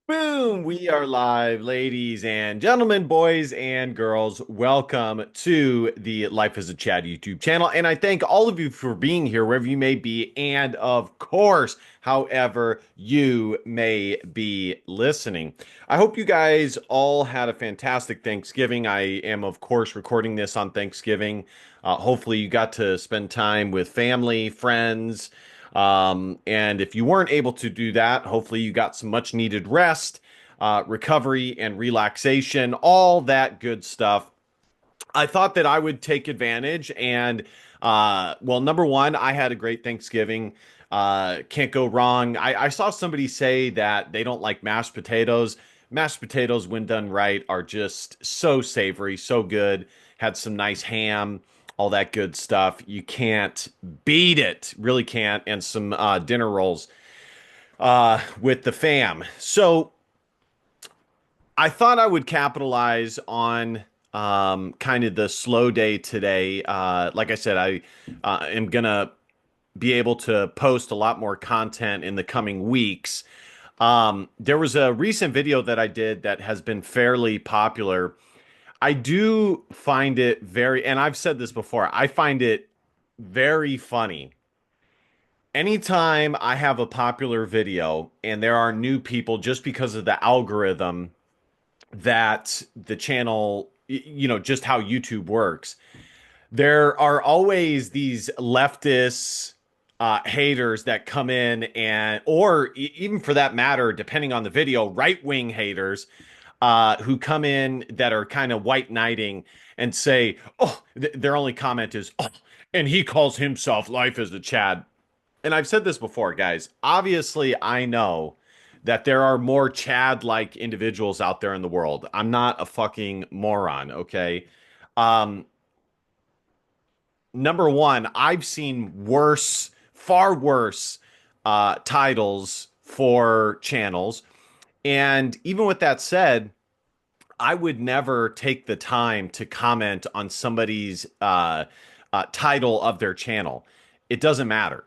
Boom! We are live, ladies and gentlemen, boys and girls. Welcome to the Life as a Chad YouTube channel. And I thank all of you for being here, wherever you may be. And of course, however you may be listening. I hope you guys all had a fantastic Thanksgiving. I am, of course, recording this on Thanksgiving. Hopefully, you got to spend time with family, friends. And if you weren't able to do that, hopefully you got some much needed rest, recovery, and relaxation, all that good stuff. I thought that I would take advantage and, well, number one, I had a great Thanksgiving. Can't go wrong. I saw somebody say that they don't like mashed potatoes. Mashed potatoes, when done right, are just so savory, so good. Had some nice ham, all that good stuff. You can't beat it, really can't. And some dinner rolls with the fam. So I thought I would capitalize on kind of the slow day today. Like I said, I am gonna be able to post a lot more content in the coming weeks. There was a recent video that I did that has been fairly popular. I do find it very, and I've said this before, I find it very funny. Anytime I have a popular video and there are new people just because of the algorithm that the channel, just how YouTube works, there are always these leftist haters that come in or even for that matter, depending on the video, right wing haters who come in that are kind of white knighting and say, oh, their only comment is, oh, and he calls himself Life as a Chad. And I've said this before, guys. Obviously, I know that there are more Chad like individuals out there in the world. I'm not a fucking moron, okay? Um, Number one, I've seen worse, far worse titles for channels. And even with that said, I would never take the time to comment on somebody's title of their channel. It doesn't matter.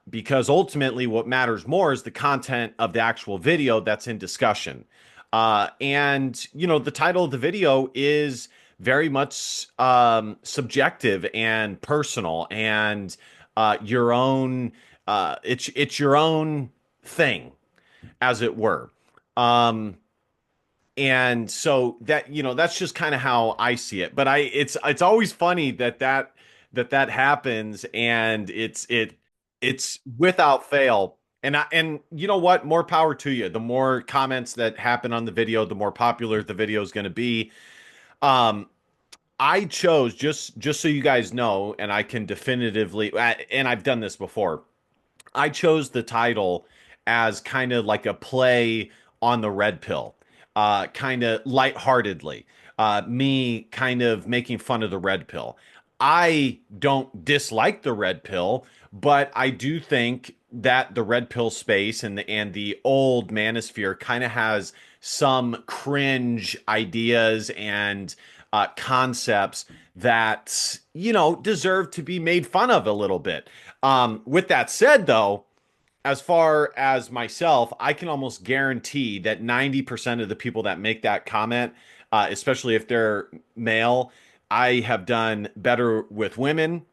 Because ultimately, what matters more is the content of the actual video that's in discussion. The title of the video is very much subjective and personal and your own, it's your own thing, as it were. Um, and so that's just kind of how I see it. But it's always funny that happens, and it's without fail. And you know what? More power to you. The more comments that happen on the video, the more popular the video is going to be. Um, I chose, just so you guys know, and I can definitively, and I've done this before. I chose the title as kind of like a play on the red pill, kind of lightheartedly. Me kind of making fun of the red pill. I don't dislike the red pill, but I do think that the red pill space and the old manosphere kind of has some cringe ideas and concepts that deserve to be made fun of a little bit. With that said, though, as far as myself, I can almost guarantee that 90% of the people that make that comment, especially if they're male, I have done better with women.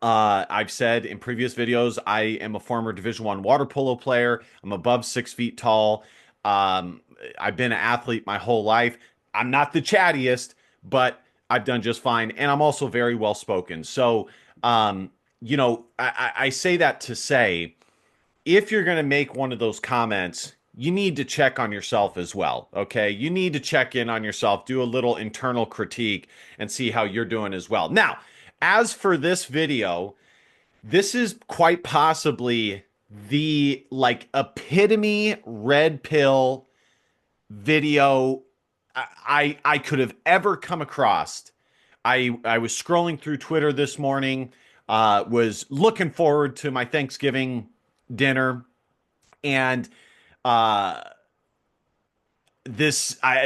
I've said in previous videos, I am a former Division One water polo player. I'm above 6 feet tall. I've been an athlete my whole life. I'm not the chattiest, but I've done just fine, and I'm also very well spoken. So, I say that to say, if you're going to make one of those comments, you need to check on yourself as well. Okay. You need to check in on yourself, do a little internal critique, and see how you're doing as well. Now, as for this video, this is quite possibly the like epitome red pill video I could have ever come across. I was scrolling through Twitter this morning, was looking forward to my Thanksgiving dinner, and uh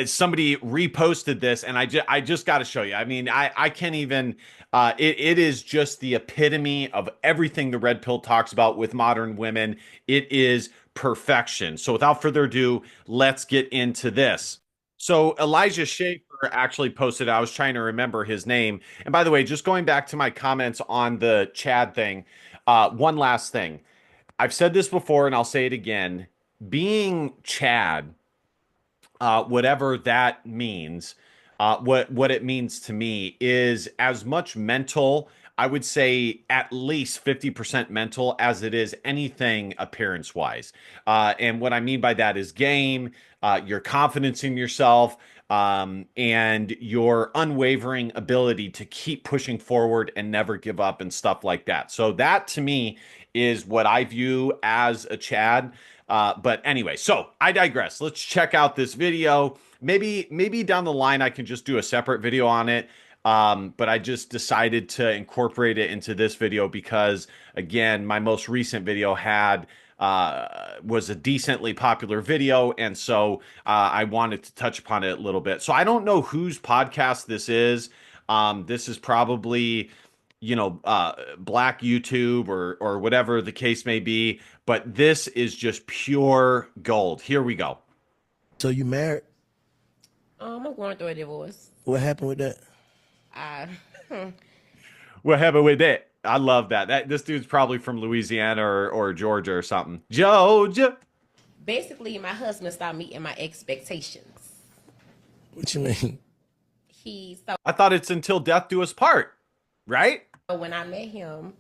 somebody reposted this, and I just got to show you. I mean, I can't even. It is just the epitome of everything the red pill talks about with modern women. It is perfection. So without further ado, let's get into this. So Elijah Schaefer actually posted, I was trying to remember his name. And by the way, just going back to my comments on the Chad thing, one last thing. I've said this before and I'll say it again. Being Chad, whatever that means, what it means to me is as much mental. I would say at least 50% mental as it is anything appearance wise. And what I mean by that is game, your confidence in yourself, and your unwavering ability to keep pushing forward and never give up and stuff like that. So that to me is what I view as a Chad. But anyway, so I digress. Let's check out this video. Maybe down the line I can just do a separate video on it. But I just decided to incorporate it into this video because, again, my most recent video had was a decently popular video, and so I wanted to touch upon it a little bit. So I don't know whose podcast this is. This is probably, Black YouTube or whatever the case may be, but this is just pure gold. Here we go. So you married? I'm going through a divorce. What happened with that? I, What happened with that? I love that. This dude's probably from Louisiana or Georgia or something. Georgia. basically, my husband stopped meeting my expectations. What you mean? I thought it's until death do us part, right? When I met him,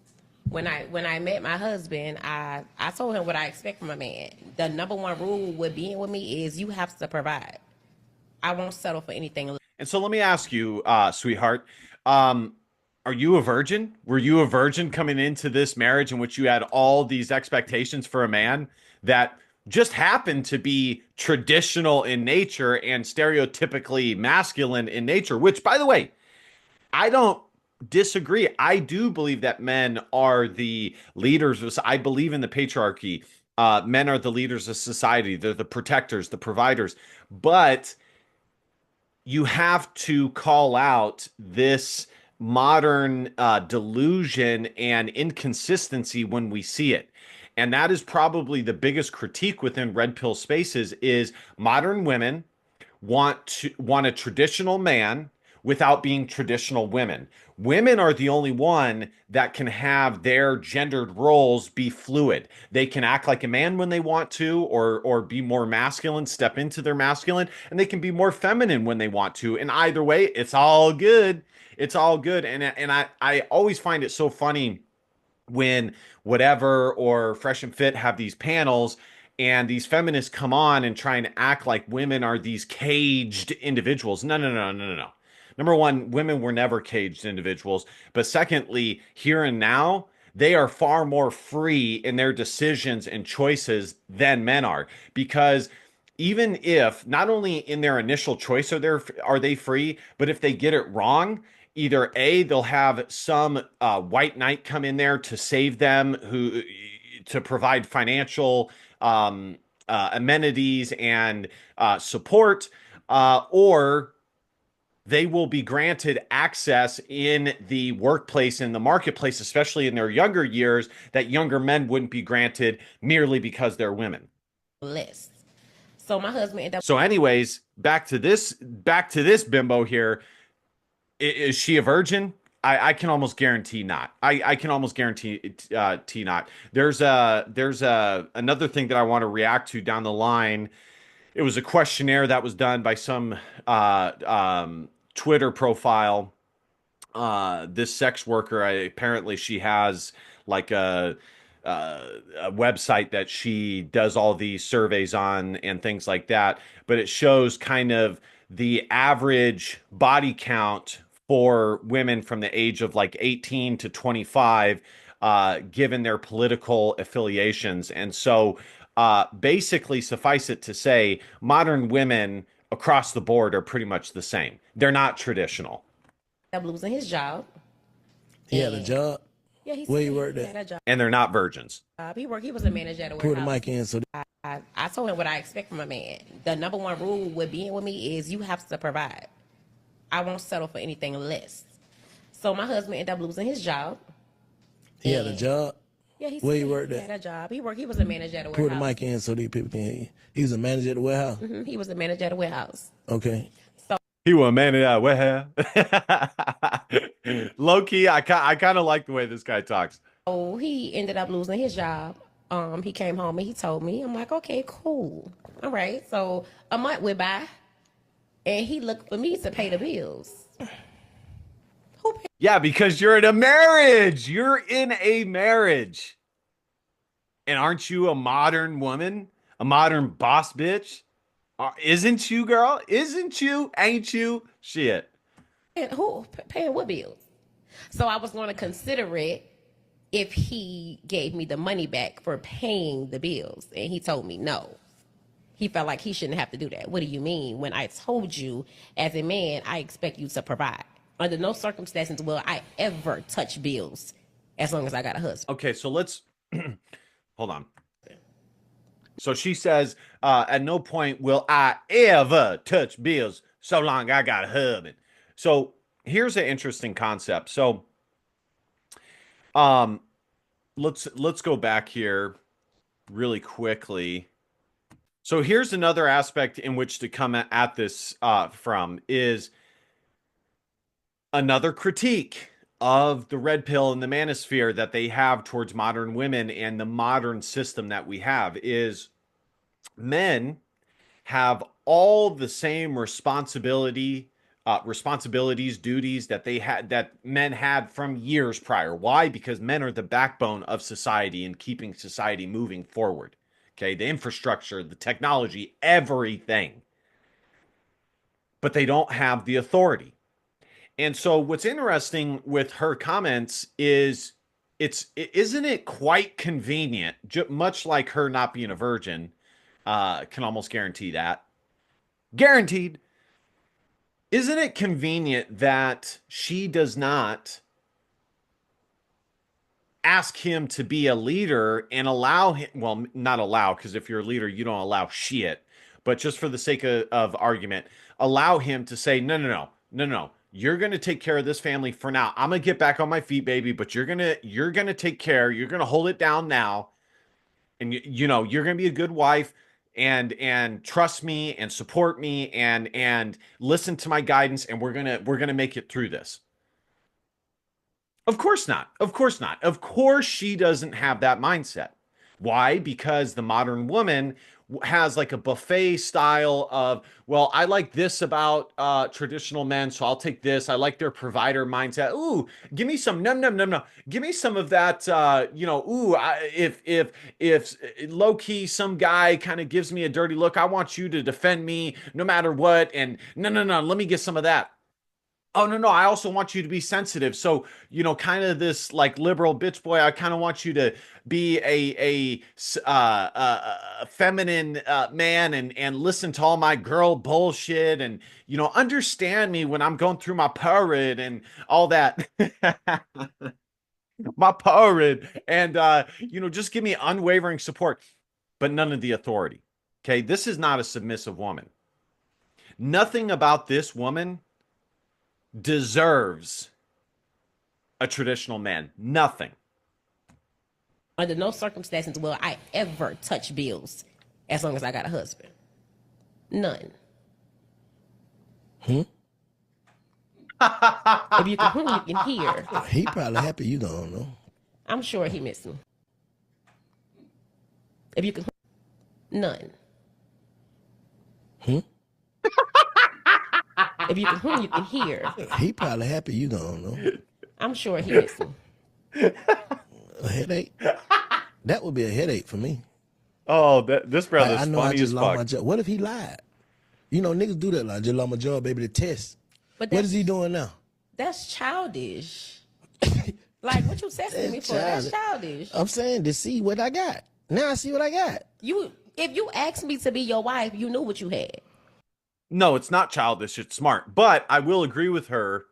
when I met my husband, I told him what I expect from a man. The number one rule with being with me is you have to provide. I won't settle for anything. And so let me ask you, sweetheart, are you a virgin? Were you a virgin coming into this marriage in which you had all these expectations for a man that just happened to be traditional in nature and stereotypically masculine in nature? Which, by the way, I don't disagree. I do believe that men are the leaders. I believe in the patriarchy. Men are the leaders of society. They're the protectors, the providers. But you have to call out this modern delusion and inconsistency when we see it. And that is probably the biggest critique within red pill spaces is modern women want a traditional man without being traditional women. Women are the only one that can have their gendered roles be fluid. They can act like a man when they want to, or be more masculine, step into their masculine, and they can be more feminine when they want to. And either way, it's all good. It's all good. And I always find it so funny when whatever or Fresh and Fit have these panels and these feminists come on and try and act like women are these caged individuals. No, no, no, no, no, no. Number one, women were never caged individuals. But secondly, here and now, they are far more free in their decisions and choices than men are. Because even if not only in their initial choice are they free, but if they get it wrong, either A, they'll have some white knight come in there to save them, who to provide financial amenities and support, or they will be granted access in the workplace, in the marketplace, especially in their younger years, that younger men wouldn't be granted merely because they're women. List. So my husband ended up. So, anyways, back to this bimbo here. Is she a virgin? I can almost guarantee not. I can almost guarantee not. There's another thing that I want to react to down the line. It was a questionnaire that was done by some Twitter profile. This sex worker, apparently she has like a website that she does all these surveys on and things like that. But it shows kind of the average body count for women from the age of like 18 to 25, given their political affiliations. And so basically, suffice it to say, modern women across the board are pretty much the same. They're not traditional. Losing his job. He had a job? Yeah, Where you worked he at? had a job. And they're not virgins. He was a manager at a Put the warehouse. mic in so I told him what I expect from a man. The number one rule with being with me is you have to provide. I won't settle for anything less. So my husband ended up losing his job. he had a job? Yeah, Where he he worked had at? a job. He was a manager at a Put the warehouse. mic in so these people can hear you. He was a manager at the warehouse. He was a manager at a warehouse. Okay. He was a man in that warehouse. Low key, I kind of like the way this guy talks. So he ended up losing his job. He came home and he told me. I'm like, okay, cool. All right. So a month went by, and he looked for me to pay the bills. Who paid? Yeah, because you're in a marriage. You're in a marriage. And aren't you a modern woman? A modern boss bitch? Isn't you, girl? Isn't you? Ain't you? Shit. Who paying what bills? So I was going to consider it if he gave me the money back for paying the bills, and he told me no. He felt like he shouldn't have to do that. What do you mean? When I told you, as a man, I expect you to provide. Under no circumstances will I ever touch bills as long as I got a husband. Okay, so let's hold on. So she says, at no point will I ever touch bills so long I got a husband. So here's an interesting concept. So let's go back here really quickly. So here's another aspect in which to come at this from is another critique of the red pill and the manosphere that they have towards modern women and the modern system that we have is men have all the same responsibilities, duties that men had from years prior. Why? Because men are the backbone of society and keeping society moving forward. Okay, the infrastructure, the technology, everything. But they don't have the authority. And so what's interesting with her comments is isn't it quite convenient, much like her not being a virgin, can almost guarantee that. Guaranteed. Isn't it convenient that she does not ask him to be a leader and allow him, well, not allow, because if you're a leader, you don't allow shit, but just for the sake of argument, allow him to say, no. You're going to take care of this family for now. I'm going to get back on my feet, baby, but you're going to take care. You're going to hold it down now. And you're going to be a good wife and trust me and support me and listen to my guidance. And we're going to make it through this. Of course not. Of course not. Of course she doesn't have that mindset. Why? Because the modern woman has like a buffet style of, well, I like this about traditional men, so I'll take this. I like their provider mindset. Ooh, give me some no. Give me some of that. If low key some guy kind of gives me a dirty look, I want you to defend me no matter what. And no. Let me get some of that. Oh, no, I also want you to be sensitive. So, kind of this like liberal bitch boy, I kind of want you to be a feminine man and listen to all my girl bullshit and, understand me when I'm going through my period and all that. My period. And, just give me unwavering support, but none of the authority. Okay. This is not a submissive woman. Nothing about this woman deserves a traditional man. Nothing. Under no circumstances will I ever touch bills as long as I got a husband. None. If you can hear. He probably happy you don't know. I'm sure he missed me. If you can, none. If you can hear. He probably happy you don't know. I'm sure he missed me. A headache? That would be a headache for me. Oh, this brother's I know I funny just as lost fuck. my job. What if he lied? Niggas do that. Like, I just lost my job, baby, to test. But What is he doing now? That's childish. Like, what you testing me for? That's childish. I'm saying to see what I got. Now I see what I got. If you asked me to be your wife, you knew what you had. No, it's not childish. It's smart. But I will agree with her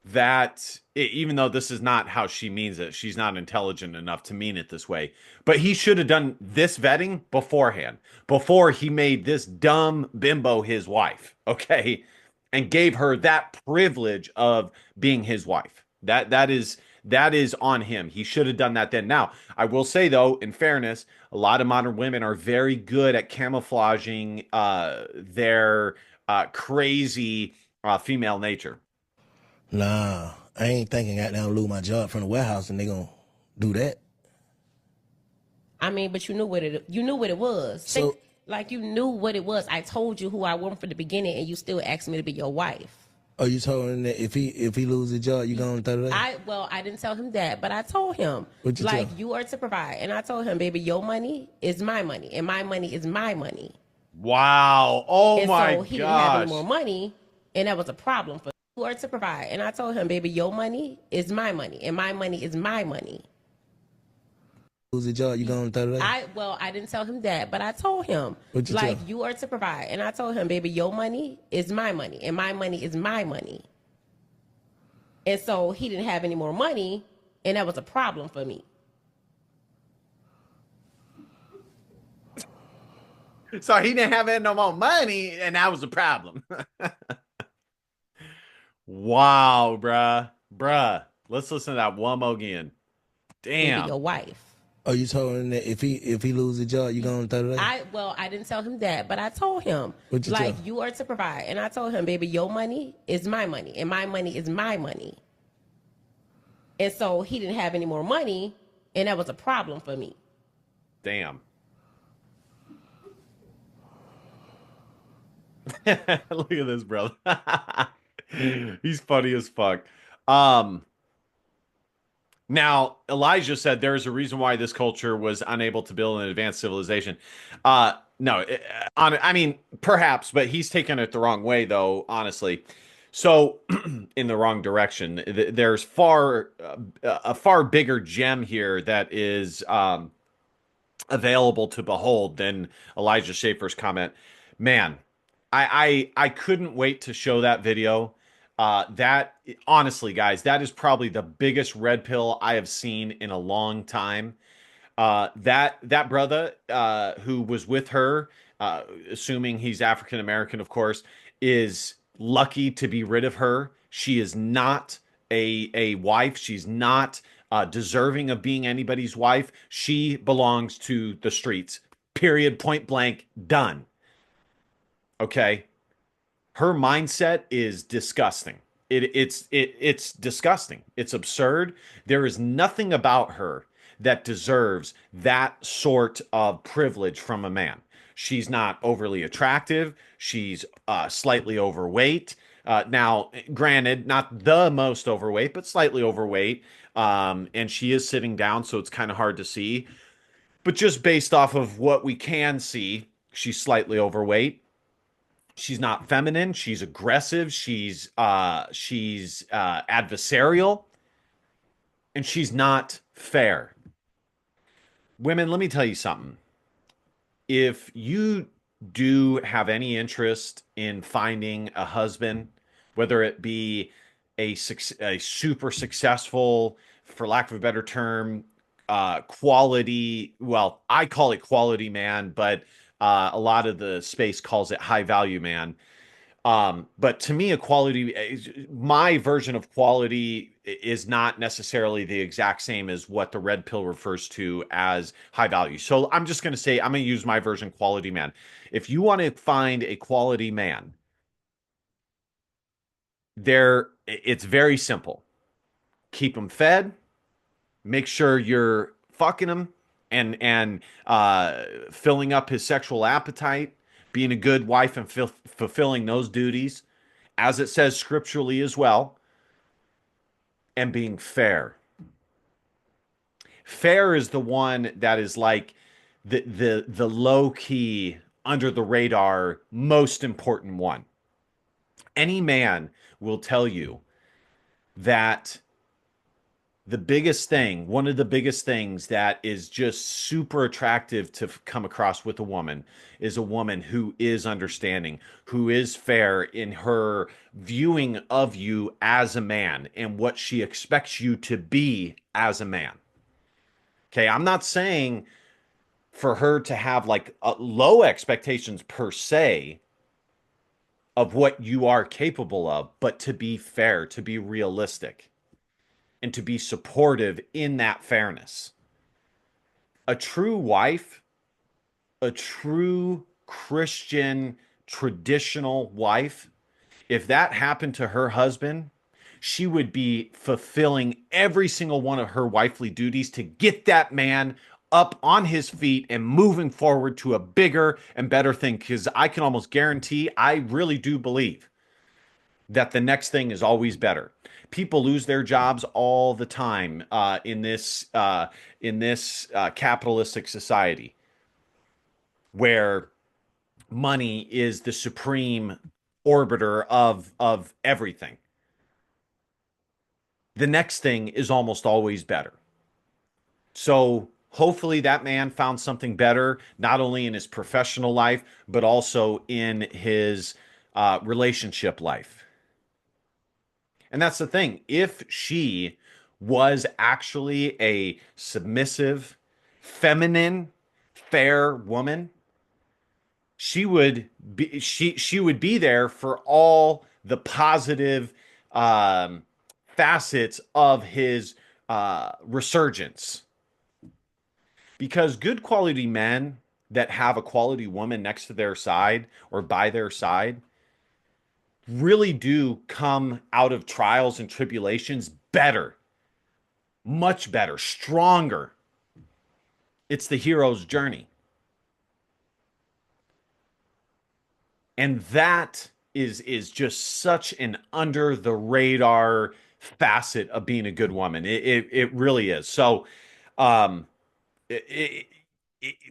that even though this is not how she means it, she's not intelligent enough to mean it this way. But he should have done this vetting beforehand, before he made this dumb bimbo his wife, okay? And gave her that privilege of being his wife. That is That is on him. He should have done that then. Now, I will say though, in fairness, a lot of modern women are very good at camouflaging their crazy female nature. Nah, I ain't thinking I down lose my job from the warehouse and they gonna do that. I mean, but you knew what it was. So, Like you knew what it was. I told you who I was from the beginning, and you still asked me to be your wife. are you told him that if he lose his job, you gonna throw that? I didn't tell him that, but I told him What you like tell him? you are to provide, and I told him, baby, your money is my money, and my money is my money. Wow. Oh And my so he didn't have any gosh. more money, and that was a problem for you are to provide. And I told him, baby, your money is my money, and my money is my money. Lose his job, you gonna throw that? I didn't tell him that, but I told him What you like tell him? you are to provide, and I told him, baby, your money is my money, and my money is my money. And so he didn't have any more money, and that was a problem for me. So he didn't have no more money, and that was a problem. Wow, bruh. Bruh. Let's listen to that one more again. Baby, Damn. your wife. Are you told him that if he lose his job, you gonna throw that? I didn't tell him that, but I told him What you like tell him? you are to provide, and I told him, baby, your money is my money, and my money is my money. And so he didn't have any more money, and that was a problem for me. Damn. Look at this, brother. He's funny as fuck. Um, Now, Elijah said there's a reason why this culture was unable to build an advanced civilization. No, I mean, perhaps, but he's taken it the wrong way, though, honestly. So, in the wrong direction. There's a far bigger gem here that is available to behold than Elijah Schaefer's comment. Man, I couldn't wait to show that video. That honestly, guys, that is probably the biggest red pill I have seen in a long time. That brother who was with her, assuming he's African American, of course, is lucky to be rid of her. She is not a wife. She's not deserving of being anybody's wife. She belongs to the streets. Period. Point blank. Done. Okay. Her mindset is disgusting. It's disgusting. It's absurd. There is nothing about her that deserves that sort of privilege from a man. She's not overly attractive. She's slightly overweight. Now, granted, not the most overweight, but slightly overweight. And she is sitting down, so it's kind of hard to see. But just based off of what we can see, she's slightly overweight. She's not feminine. She's aggressive. She's adversarial, and she's not fair. Women, let me tell you something. If you do have any interest in finding a husband, whether it be a super successful, for lack of a better term, quality, well, I call it quality man, but a lot of the space calls it high value man. But to me, my version of quality is not necessarily the exact same as what the red pill refers to as high value. So I'm just going to say, I'm going to use my version, quality man. If you want to find a quality man, it's very simple. Keep him fed, make sure you're fucking him and filling up his sexual appetite, being a good wife and fulfilling those duties, as it says scripturally as well, and being fair. Fair is the one that is like the low key, under the radar, most important one. Any man will tell you that one of the biggest things that is just super attractive to come across with a woman is a woman who is understanding, who is fair in her viewing of you as a man and what she expects you to be as a man. Okay, I'm not saying for her to have like low expectations per se of what you are capable of, but to be fair, to be realistic. and to be supportive in that fairness. A true wife, a true Christian traditional wife, if that happened to her husband, she would be fulfilling every single one of her wifely duties to get that man up on his feet and moving forward to a bigger and better thing. Because I can almost guarantee, I really do believe that the next thing is always better. People lose their jobs all the time in this capitalistic society where money is the supreme orbiter of everything. The next thing is almost always better. So hopefully that man found something better, not only in his professional life, but also in his relationship life. And that's the thing. If she was actually a submissive, feminine, fair woman, she would be there for all the positive facets of his resurgence. Because good quality men that have a quality woman next to their side or by their side really do come out of trials and tribulations better, much better, stronger. It's the hero's journey. And that is just such an under the radar facet of being a good woman. It really is. So, um, it,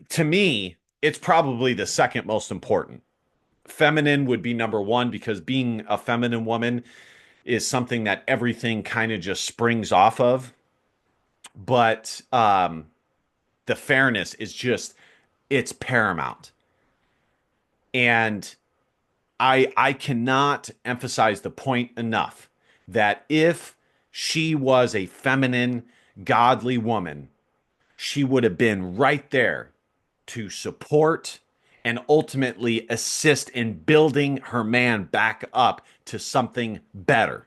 to me, it's probably the second most important. Feminine would be number one because being a feminine woman is something that everything kind of just springs off of. But the fairness is just, it's paramount. And I cannot emphasize the point enough that if she was a feminine, godly woman, she would have been right there to support and ultimately assist in building her man back up to something better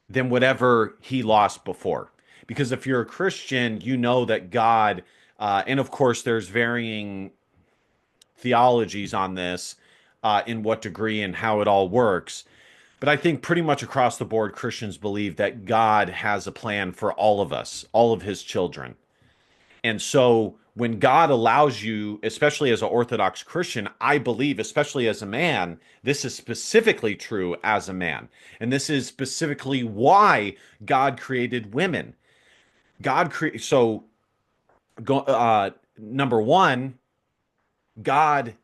than whatever he lost before. Because if you're a Christian, you know that God, and of course, there's varying theologies on this, in what degree and how it all works. But I think pretty much across the board, Christians believe that God has a plan for all of us, all of his children. And so when God allows you, especially as an Orthodox Christian, I believe, especially as a man, this is specifically true as a man. And this is specifically why God created women. So number one, God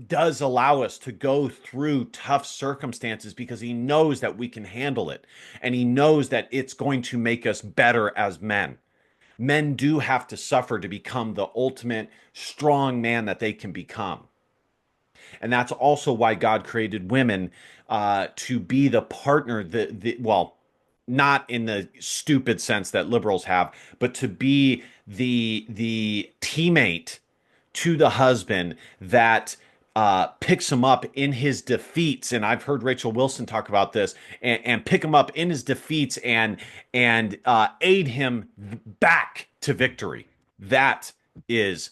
does allow us to go through tough circumstances because he knows that we can handle it. And he knows that it's going to make us better as men. Men do have to suffer to become the ultimate strong man that they can become. And that's also why God created women to be the partner, well, not in the stupid sense that liberals have, but to be the teammate to the husband that picks him up in his defeats. And I've heard Rachel Wilson talk about this, and pick him up in his defeats and aid him back to victory. That is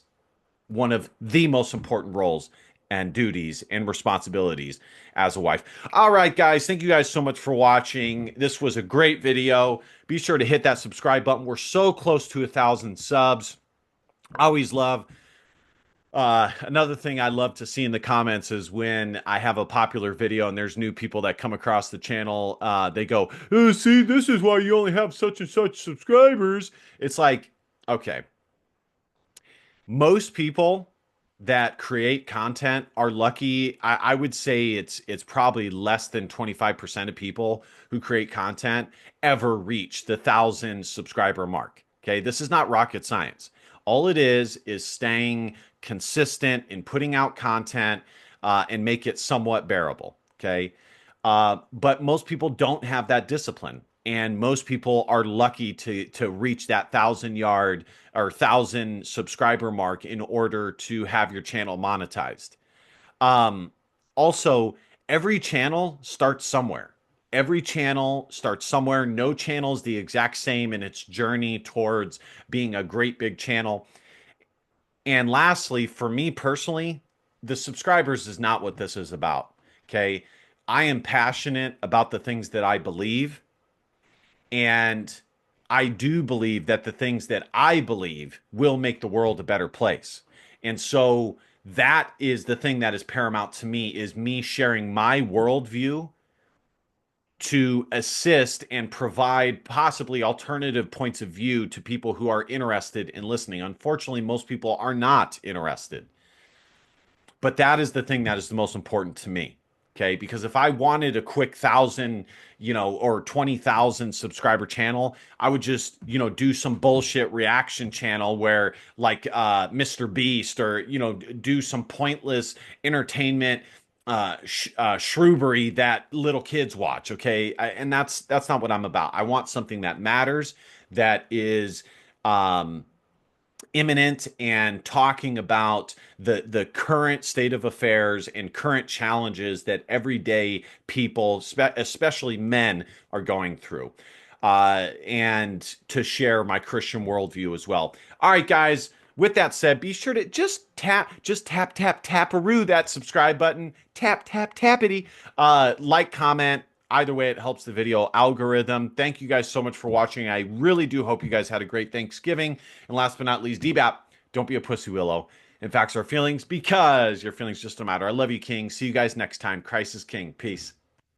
one of the most important roles and duties and responsibilities as a wife. All right, guys, thank you guys so much for watching. This was a great video. Be sure to hit that subscribe button. We're so close to 1,000 subs. I always love another thing I love to see in the comments is when I have a popular video and there's new people that come across the channel, they go, oh, see, this is why you only have such and such subscribers. It's like, okay, most people that create content are lucky. I would say it's probably less than 25% of people who create content ever reach the 1,000 subscriber mark. Okay, this is not rocket science. All it is staying consistent in putting out content and make it somewhat bearable. Okay, but most people don't have that discipline. And most people are lucky to reach that 1,000-yard or 1,000 subscriber mark in order to have your channel monetized. Also, every channel starts somewhere. Every channel starts somewhere. No channel is the exact same in its journey towards being a great big channel. And lastly, for me personally, the subscribers is not what this is about. Okay. I am passionate about the things that I believe. And I do believe that the things that I believe will make the world a better place. And so that is the thing that is paramount to me, is me sharing my worldview to assist and provide possibly alternative points of view to people who are interested in listening. Unfortunately, most people are not interested. But that is the thing that is the most important to me. Okay. Because if I wanted a quick 1,000, or 20,000 subscriber channel, I would just, do some bullshit reaction channel where like Mr. Beast, or, do some pointless entertainment shrewbery that little kids watch. Okay. And that's not what I'm about. I want something that matters, that is, imminent, and talking about the current state of affairs and current challenges that everyday people, especially men, are going through. And to share my Christian worldview as well. All right, guys. With that said, be sure to just tap, taparoo that subscribe button. Tap, tappity. Like, comment. Either way, it helps the video algorithm. Thank you guys so much for watching. I really do hope you guys had a great Thanksgiving. And last but not least, DBAP, don't be a pussy willow. In fact, our feelings, because your feelings just don't matter. I love you, King. See you guys next time. Christ is King. Peace.